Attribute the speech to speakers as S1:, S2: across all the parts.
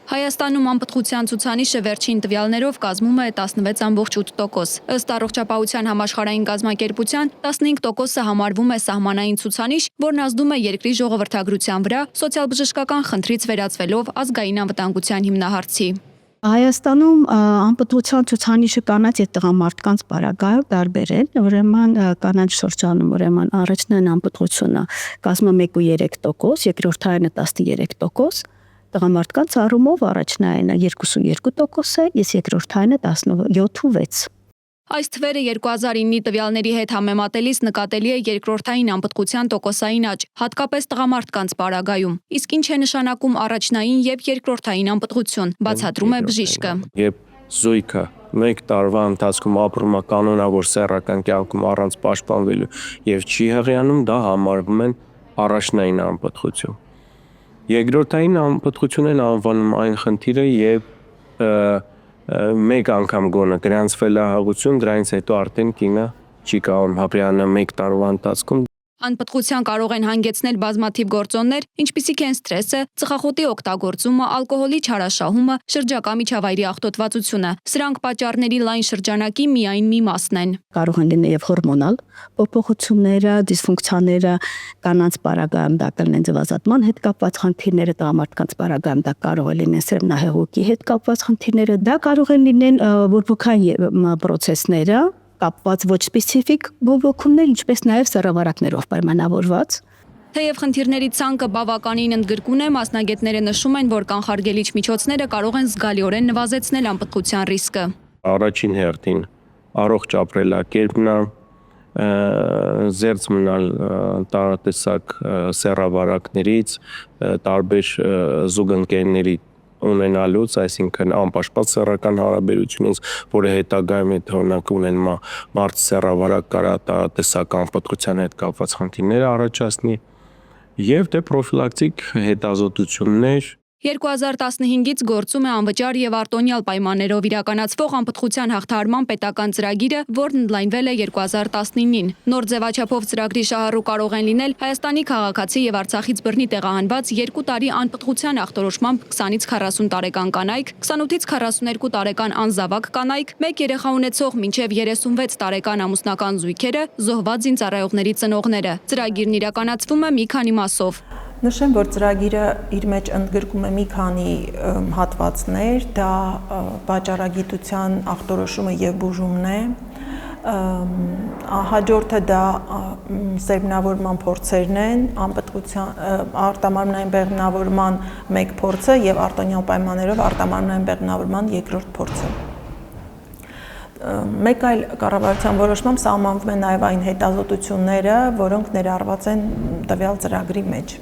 S1: Հայաստանում անպտղության ցուցանիշը վերջին տվյալներով կազմում է 16,8%։ Ըստ առողջապահության համաշխարհային կազմակերպության 15%-ը համարվում է սահմանային ցուցանիշ, որն ազդում է երկրի ժողովրդագրության վրա սոցիալ-բժշկական խնդրից վերածվելով ազգային անվտանգության հիմնահարցի։
S2: Հայաստանում անպտղության ցուցանիշը կանանց եւ տղամարդկանց պարագայում տարբեր է, ուրեմն կանանց շրջանում առաջնային անպտղությունը կազմում է 1,3%, երկրորդայինը 13%, տղամարդկանց առումով առաջնայինը 2,2% է, իսկ երկրորդայինը 17,6%։
S1: Այս թվերը 2009-ի տվյալների հետ համեմատելիս նկատելի է երկրորդային անպտղության տոկոսային աճ, հատկապես տղամարդկանց պարագայում։ Իսկ ինչ է նշանակում առաջնային եւ երկրորդային անպտղություն, բացատրում է բժիշկը։
S3: Երբ զույգը մեկ տարվա ընթացքում ապրում է կանոնավոր սեռական կյանքում առանց պաշտպանվելու եւ չի հղիանում, դա համարվում են առաջնային անպտղություն։ Երկրորդային անպտղությունն անվանում այն խնդիրը, երբ մեկ անգամ գոնը գրանցվել է հաղություն, դրանից հետո արդեն կինը չի կարող հապրիանը մեկ տարվա ընթացքում։
S1: Անպտղության կարող են հանգեցնել բազմաթիվ գործոններ, ինչպիսիք են սթրեսը, ծխախոտի օգտագործումը, ալկոհոլի չարաշահումը, շրջակա միջավայրի աղտոտվածությունը։ Սրանք պատճառների լայն շրջանակի միայն մի մասն են։
S2: Կարող են լինել եւ հորմոնալ փոփոխությունները, դիսֆունկցիաները, կանանց պարագայում դա կլինեն ձևազատման հետ կապված խնդիրները, տղամարդկանց պարագայում դա կարող է լինեն սերմնահեղուկի հետ կապված խնդիրները, դա կարող են լինեն բորբոքային պրոցեսները, կապված ոչ սպეციფიկ բողոքումներ, ինչպես նաև սեռավարակներով պայմանավորված։
S1: Թեև խնդիրների ցանկը բավականին ընդգրկուն է, մասնագետները նշում են, որ կանխարգելիչ միջոցները կարող են զգալիորեն նվազեցնել անպտղության ռիսկը։
S3: Առաջին հերթին առողջ ապրելակերպն է, զերծ մնալ տարատեսակ սեռավարակներից, տարբեր զուգընկերների ունենալուց, այսինքն անպաշտպան սեռական հարաբերությունից, որը հետագայում հետ օրինակ ունեն մարդ սեռավարակ կարա տարատեսակ անպտղության հետ կապված խնդիրներ առաջացնի եւ դե պրոֆիլակտիկ հետազոտություններ
S1: 2015-ից գործում է անվճար եւ արտոնյալ պայմաններով իրականացվող անպտղության հաղթահարման պետական ծրագիրը, որն ընդլայնվել է 2019-ին։ Նոր ձևաչափով ծրագրի շահառու կարող են լինել Հայաստանի քաղաքացի եւ Արցախից բռնի տեղահանված 2 տարի անպտղության ախտորոշմամբ 20-ից 40 տարեկան կանայք, 28-ից 42 տարեկան անզավակ կանայք, 1 երեխա ունեցող մինչեւ 36 տարեկան ամուսնական զույգերը, զոհված զինծառայողների ծնողները։ Ծրագիրն իրականացվում է մի քանի մասով։
S4: Նշեմ, որ ծրագիրը իր մեջ ընդգրկում է մի քանի հատվածներ, դա վաճառագիտության ախտորոշումը եւ բուժումն է, հաջորդը դա սերմնավորման փորձերն են, անպտղության արտամարմնային բեղմնավորման մեկ փորձը եւ արտոնյալ պայմաններով արտամարմնային բեղմնավորման երկրորդ փորձը։ Մեկ այլ կառավարության որոշմամբ սահմանվում են նաեւ այն հետազոտությունները, որոնք ներառված են տվյալ ծրագրի մեջ։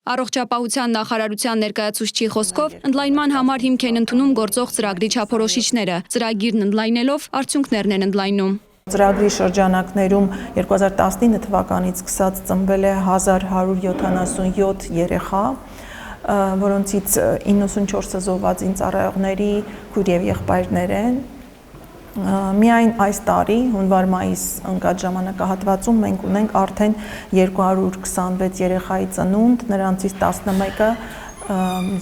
S1: Առողջապահության նախարարության ներկայացուցչի խոսքով ընդլայնման համար հիմք են ընդունում գործող ծրագրի չափորոշիչները, ծրագիրն ընդլայնելով արդյունքներն են ընդլայնում։
S4: Ծրագրի շրջանակներում 2019 թվականից սկսած ծնվել է 1177 երեխա, որոնցից 94-ը զոհված զինծառայողների քույր եւ եղբայրներ են։ Միայն այս տարի հունվար-մայիս ընկած ժամանակահատվածում մենք ունենք արդեն 226 երեխայի ծնունդ, նրանցից 11-ը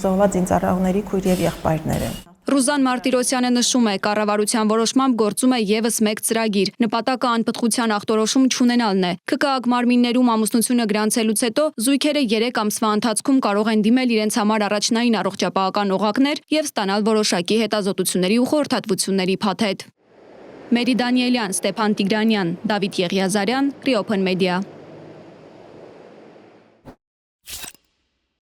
S4: զոհված զինծառայողների քույր եւ եղբայրներ են։
S1: Ռուզան Մարտիրոսյանը նշում է, կառավարության որոշմամբ գործում է եւս մեկ ծրագիր, նպատակը անպտղության ախտորոշում չունենալն է։ ՔԿԱԳ մարմիններում ամուսնությունը գրանցելուց հետո զույգերը 3 ամսվա ընթացքում կարող են դիմել իրենց համար առաջնային առողջապահական օղակներ եւ ստանալ որոշակի հետազոտությունների ու խորհրդատվությունների փաթեթ։ Մերի Դանիելյան, Ստեփան Տիգրանյան, Դավիթ Եղիազարյան, Reopen Media։